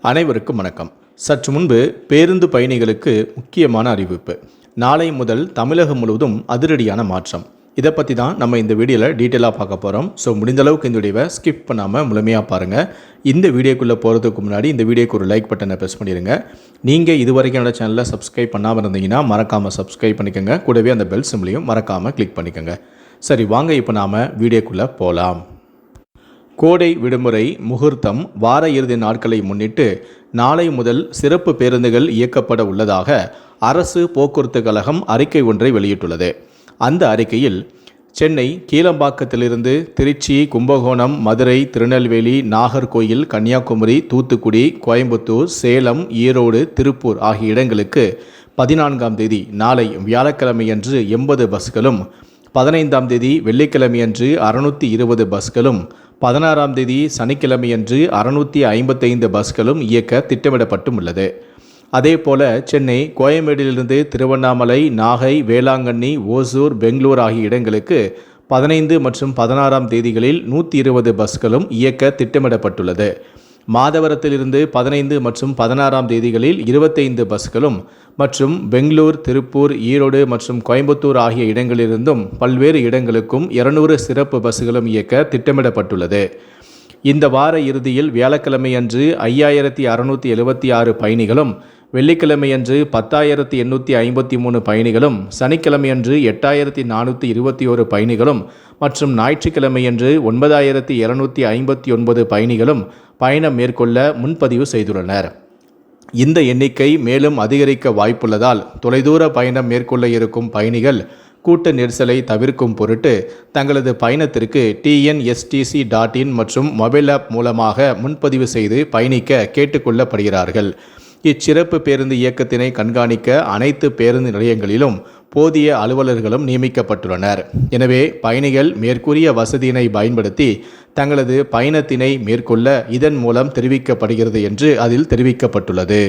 அனைவருக்கும் வணக்கம். சற்று முன்பு பேருந்து பயணிகளுக்கு முக்கியமான அறிவிப்பு. நாளை முதல் தமிழகம் முழுவதும் அதிரடியான மாற்றம். இதை பற்றி தான் நம்ம இந்த வீடியோவில் டீட்டெயிலாக பார்க்க போகிறோம். ஸோ முடிந்த அளவுக்கு இந்த வீடியோவை ஸ்கிப் பண்ணாமல் முழுமையாக பாருங்கள். இந்த வீடியோக்குள்ளே போகிறதுக்கு முன்னாடி இந்த வீடியோக்கு ஒரு லைக் பட்டனை ப்ரெஸ் பண்ணிடுங்க. நீங்கள் இதுவரைக்கும் என்னோட சேனலை சப்ஸ்கிரைப் பண்ணாமல் இருந்தீங்கன்னா மறக்காமல் சப்ஸ்கிரைப் பண்ணிக்கோங்க. கூடவே அந்த பெல் சிம்லையும் மறக்காமல் கிளிக் பண்ணிக்கோங்க. சரி, வாங்க இப்போ நாம் வீடியோக்குள்ளே போகலாம். கோடை விடுமுறை முகூர்த்தம் வார இறுதி நாட்களை முன்னிட்டு நாளை முதல் சிறப்பு பேருந்துகள் இயக்கப்பட உள்ளதாக அரசு போக்குவரத்து கழகம் அறிக்கை ஒன்றை வெளியிட்டுள்ளது. அந்த அறிக்கையில் சென்னை கீழம்பாக்கத்திலிருந்து திருச்சி, கும்பகோணம், மதுரை, திருநெல்வேலி, நாகர்கோயில், கன்னியாகுமரி, தூத்துக்குடி, கோயம்புத்தூர், சேலம், ஈரோடு, திருப்பூர் ஆகிய இடங்களுக்கு 14ஆம் தேதி நாளை வியாழக்கிழமையன்று 80 பஸ்களும், 15ஆம் தேதி வெள்ளிக்கிழமையன்று 620 பஸ்களும், 16ஆம் தேதி சனிக்கிழமையன்று 655 பஸ்களும் இயக்க திட்டமிடப்பட்டும் உள்ளது. அதேபோல சென்னை கோயம்பேடிலிருந்து திருவண்ணாமலை, நாகை, வேளாங்கண்ணி, ஓசூர், பெங்களூர் ஆகிய இடங்களுக்கு 15 மற்றும் 16ஆம் தேதிகளில் 120 பஸ்களும் இயக்க திட்டமிடப்பட்டுள்ளது. மாதவரத்திலிருந்து 15 மற்றும் 16ஆம் தேதிகளில் 25 பஸ்களும் மற்றும் பெங்களூர், திருப்பூர், ஈரோடு மற்றும் கோயம்புத்தூர் ஆகிய இடங்களிலிருந்தும் பல்வேறு இடங்களுக்கும் 200 சிறப்பு பஸ்களும் இயக்க திட்டமிடப்பட்டுள்ளது. இந்த வார இறுதியில் வியாழக்கிழமையன்று 5676 பயணிகளும், வெள்ளிக்கிழமையன்று 10,853 பயணிகளும், சனிக்கிழமையன்று 8,421 பயணிகளும் மற்றும் ஞாயிற்றுக்கிழமையன்று 9,259 பயணிகளும் பயணம் மேற்கொள்ள முன்பதிவு செய்துள்ளனர். இந்த எண்ணிக்கை மேலும் அதிகரிக்க வாய்ப்புள்ளதால் தொலைதூர பயணம் மேற்கொள்ள இருக்கும் பயணிகள் கூட்ட நெரிசலை தவிர்க்கும் பொருட்டு தங்களது பயணத்திற்கு tnstc.in மற்றும் மொபைல் ஆப் மூலமாக முன்பதிவு செய்து பயணிக்க கேட்டுக்கொள்ளப்படுகிறார்கள். இச்சிறப்பு பேருந்து இயக்கத்தினை கண்காணிக்க அனைத்து பேருந்து நிலையங்களிலும் போதிய அலுவலர்களும் நியமிக்கப்பட்டுள்ளனர். எனவே பயணிகள் மேற்கூறிய வசதியினை பயன்படுத்தி தங்களது பயணத்தினை மேற்கொள்ள இதன் மூலம் தெரிவிக்கப்படுகிறது என்று அதில் தெரிவிக்கப்பட்டுள்ளது.